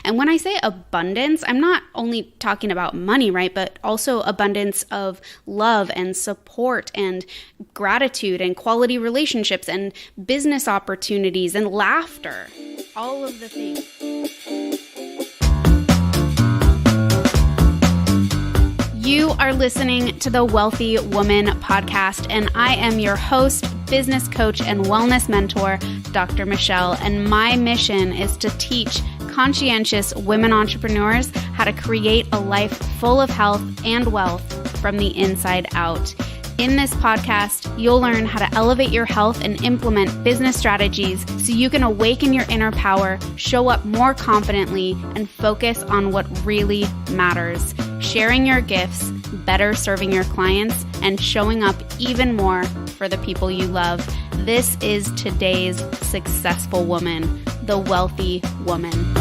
And when I say abundance, I'm not only talking about money, right? But also abundance of love and support and gratitude and quality relationships and business opportunities and laughter. All of the things. You are listening to the Wealthy Woman podcast, and I am your host, business coach, and wellness mentor, Dr. Michelle. And my mission is to teach conscientious women entrepreneurs how to create a life full of health and wealth from the inside out. In this podcast, you'll learn how to elevate your health and implement business strategies so you can awaken your inner power, show up more confidently, and focus on what really matters. Sharing your gifts, better serving your clients, and showing up even more for the people you love. This is today's successful woman, the wealthy woman.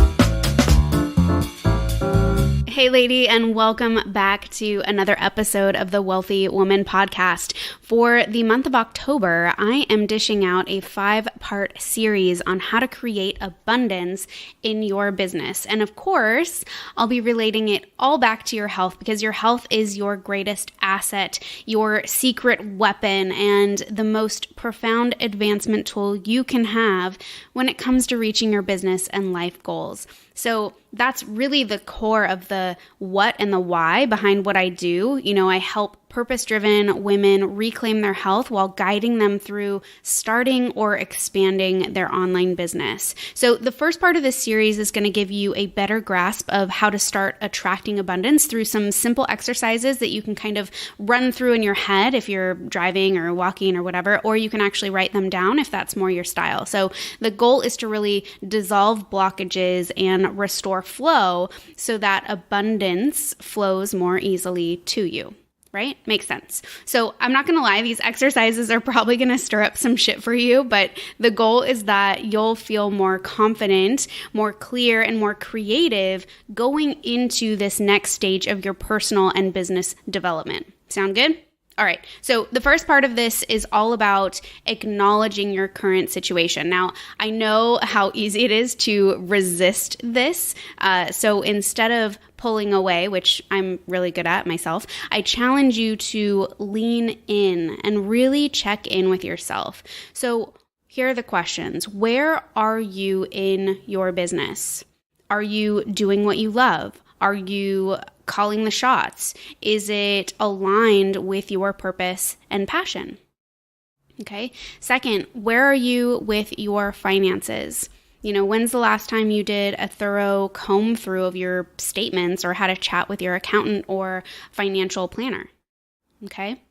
Hey lady, and welcome back to another episode of the Wealthy Woman podcast. For the month of October, I am dishing out a 5-part series on how to create abundance in your business. And of course, I'll be relating it all back to your health because your health is your greatest asset, your secret weapon, and the most profound advancement tool you can have when it comes to reaching your business and life goals. So that's really the core of the what and the why behind what I do. I help purpose-driven women reclaim their health while guiding them through starting or expanding their online business. So the first part of this series is going to give you a better grasp of how to start attracting abundance through some simple exercises that you can kind of run through in your head if you're driving or walking or whatever, or you can actually write them down if that's more your style. So the goal is to really dissolve blockages and restore flow so that abundance flows more easily to you. Right? Makes sense. So I'm not going to lie, these exercises are probably going to stir up some shit for you, but the goal is that you'll feel more confident, more clear, and more creative going into this next stage of your personal and business development. Sound good? All right. So the first part of this is all about acknowledging your current situation. Now, I know how easy it is to resist this. So instead of pulling away, which I'm really good at myself, I challenge you to lean in and really check in with yourself. So here are the questions. Where are you in your business? Are you doing what you love? Are you calling the shots? Is it aligned with your purpose and passion? Okay. Second, where are you with your finances? When's the last time you did a thorough comb through of your statements or had a chat with your accountant or financial planner? Okay.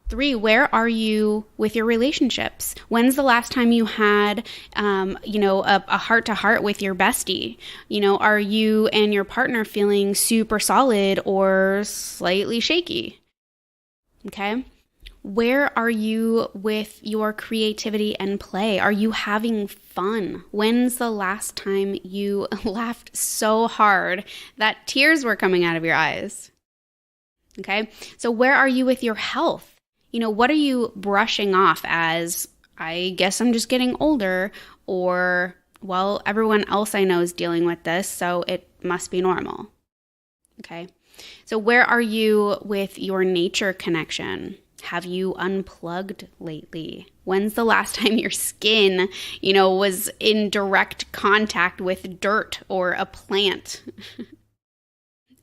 3, where are you with your relationships? When's the last time you had, a heart-to-heart with your bestie? Are you and your partner feeling super solid or slightly shaky? Okay. Where are you with your creativity and play? Are you having fun? When's the last time you laughed so hard that tears were coming out of your eyes? Okay. So where are you with your health? What are you brushing off as, I guess I'm just getting older, or, well, everyone else I know is dealing with this, so it must be normal. Okay. So where are you with your nature connection? Have you unplugged lately? When's the last time your skin, was in direct contact with dirt or a plant?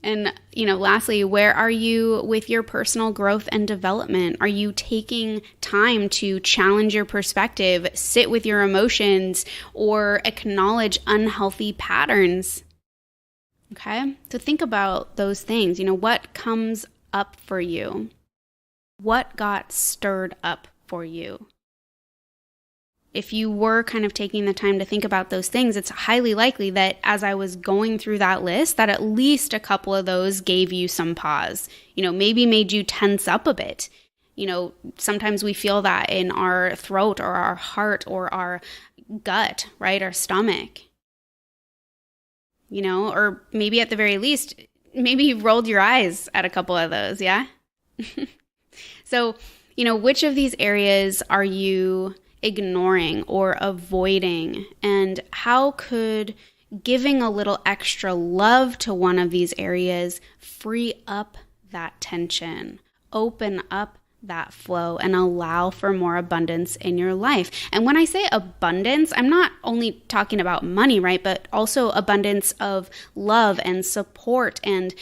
And, lastly, where are you with your personal growth and development? Are you taking time to challenge your perspective, sit with your emotions, or acknowledge unhealthy patterns? Okay, so think about those things. What comes up for you? What got stirred up for you? If you were kind of taking the time to think about those things, it's highly likely that as I was going through that list, that at least a couple of those gave you some pause, maybe made you tense up a bit. Sometimes we feel that in our throat or our heart or our gut, right? Our stomach, or maybe at the very least, maybe you rolled your eyes at a couple of those. Yeah. So, which of these areas are you ignoring or avoiding? And how could giving a little extra love to one of these areas, free up that tension, open up that flow, and allow for more abundance in your life. And when I say abundance, I'm not only talking about money, right? But also abundance of love and support and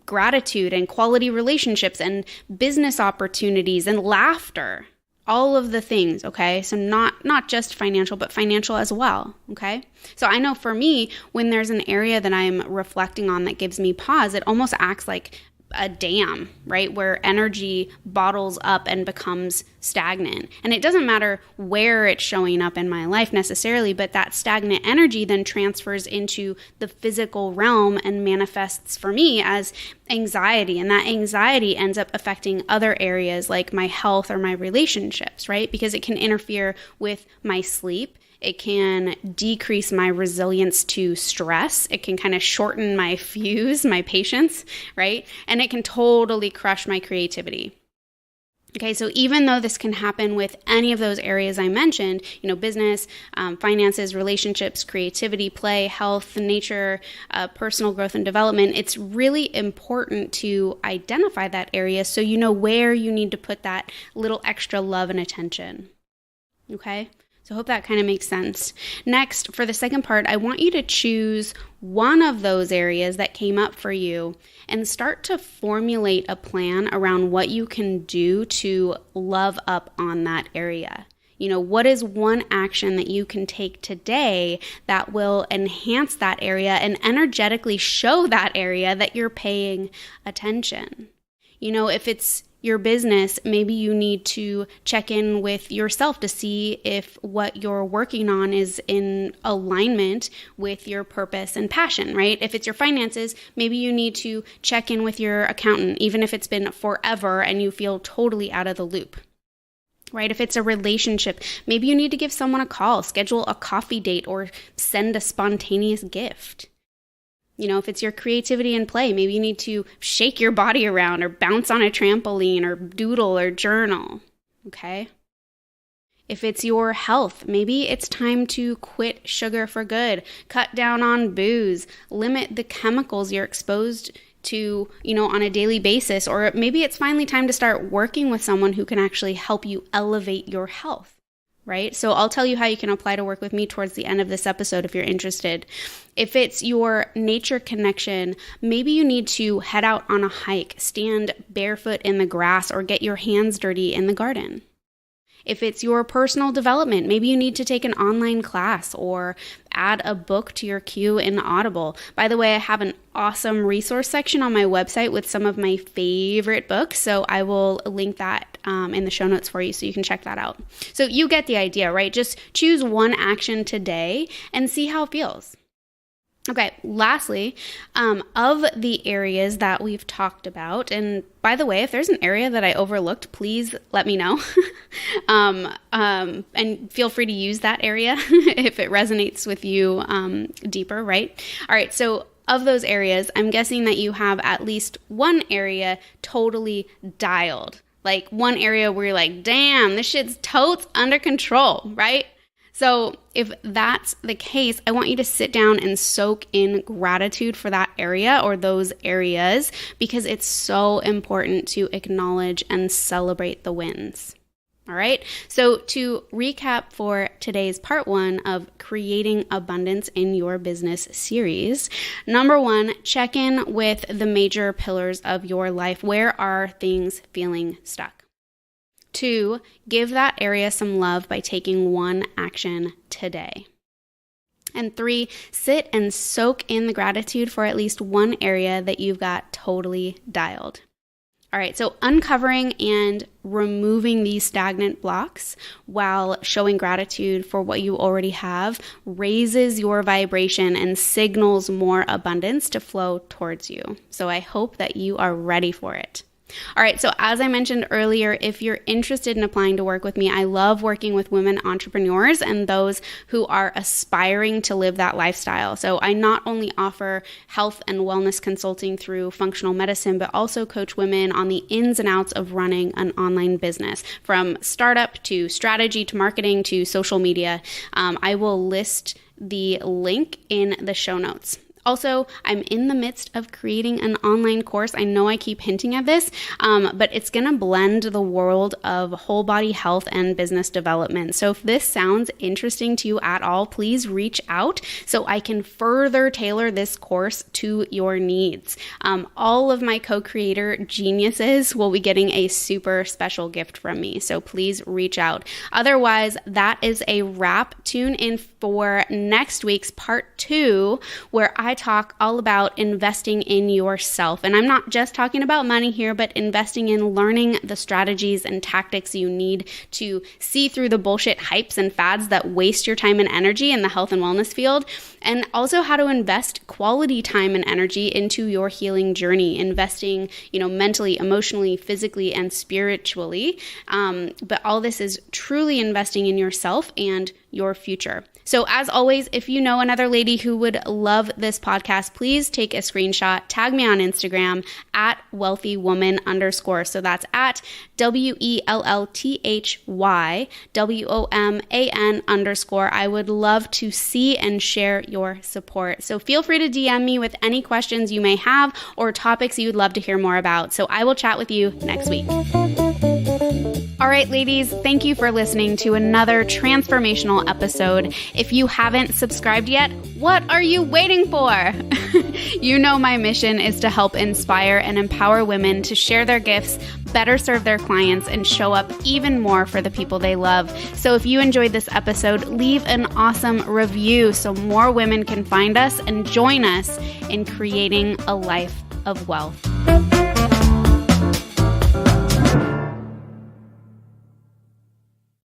gratitude and quality relationships and business opportunities and laughter. All of the things, okay? So not just financial, but financial as well, okay? So I know for me, when there's an area that I'm reflecting on that gives me pause, it almost acts like a dam, right? Where energy bottles up and becomes stagnant. And it doesn't matter where it's showing up in my life necessarily, but that stagnant energy then transfers into the physical realm and manifests for me as anxiety. And that anxiety ends up affecting other areas like my health or my relationships, right? Because it can interfere with my sleep. It can decrease my resilience to stress. It can kind of shorten my fuse, my patience, right? And it can totally crush my creativity. Okay, so even though this can happen with any of those areas I mentioned, business, finances, relationships, creativity, play, health, nature, personal growth and development, it's really important to identify that area so you know where you need to put that little extra love and attention. Okay? So I hope that kind of makes sense. Next, for the second part, I want you to choose one of those areas that came up for you and start to formulate a plan around what you can do to love up on that area. What is one action that you can take today that will enhance that area and energetically show that area that you're paying attention? If it's your business, maybe you need to check in with yourself to see if what you're working on is in alignment with your purpose and passion, right? If it's your finances, maybe you need to check in with your accountant, even if it's been forever and you feel totally out of the loop. Right? If it's a relationship, maybe you need to give someone a call, schedule a coffee date, or send a spontaneous gift. If it's your creativity and play, maybe you need to shake your body around or bounce on a trampoline or doodle or journal, okay? If it's your health, maybe it's time to quit sugar for good, cut down on booze, limit the chemicals you're exposed to, on a daily basis, or maybe it's finally time to start working with someone who can actually help you elevate your health. Right? So I'll tell you how you can apply to work with me towards the end of this episode if you're interested. If it's your nature connection, maybe you need to head out on a hike, stand barefoot in the grass, or get your hands dirty in the garden. If it's your personal development, maybe you need to take an online class or add a book to your queue in Audible. By the way, I have an awesome resource section on my website with some of my favorite books, so I will link that in the show notes for you so you can check that out. So you get the idea, right? Just choose one action today and see how it feels. Okay, lastly, of the areas that we've talked about, and by the way, if there's an area that I overlooked, please let me know. And feel free to use that area if it resonates with you deeper, right? All right, so of those areas, I'm guessing that you have at least one area totally dialed. Like one area where you're like, damn, this shit's totes under control, right? So if that's the case, I want you to sit down and soak in gratitude for that area or those areas because it's so important to acknowledge and celebrate the wins. All right. So to recap for today's part 1 of Creating Abundance in Your Business series, number 1, check in with the major pillars of your life. Where are things feeling stuck? 2, give that area some love by taking one action today. And 3, sit and soak in the gratitude for at least one area that you've got totally dialed. All right, so uncovering and removing these stagnant blocks while showing gratitude for what you already have raises your vibration and signals more abundance to flow towards you. So I hope that you are ready for it. All right, so as I mentioned earlier, if you're interested in applying to work with me, I love working with women entrepreneurs and those who are aspiring to live that lifestyle. So I not only offer health and wellness consulting through functional medicine, but also coach women on the ins and outs of running an online business, from startup to strategy to marketing to social media. I will list the link in the show notes. Also, I'm in the midst of creating an online course. I know I keep hinting at this, but it's going to blend the world of whole body health and business development. So if this sounds interesting to you at all, please reach out so I can further tailor this course to your needs. All of my co-creator geniuses will be getting a super special gift from me. So please reach out. Otherwise, that is a wrap. Tune in for next week's part 2, where I talk all about investing in yourself. And I'm not just talking about money here, but investing in learning the strategies and tactics you need to see through the bullshit hypes and fads that waste your time and energy in the health and wellness field, and also how to invest quality time and energy into your healing journey, investing, mentally, emotionally, physically, and spiritually. But all this is truly investing in yourself and your future. So as always, if you know another lady who would love this podcast, please take a screenshot, tag me on Instagram at wealthywoman_. So that's at WELLTHYWOMAN_. I would love to see and share your support. So feel free to DM me with any questions you may have or topics you would love to hear more about. So I will chat with you next week. All right, ladies, thank you for listening to another transformational episode. If you haven't subscribed yet, what are you waiting for? You know my mission is to help inspire and empower women to share their gifts, better serve their clients, and show up even more for the people they love. So if you enjoyed this episode, leave an awesome review so more women can find us and join us in creating a life of wealth.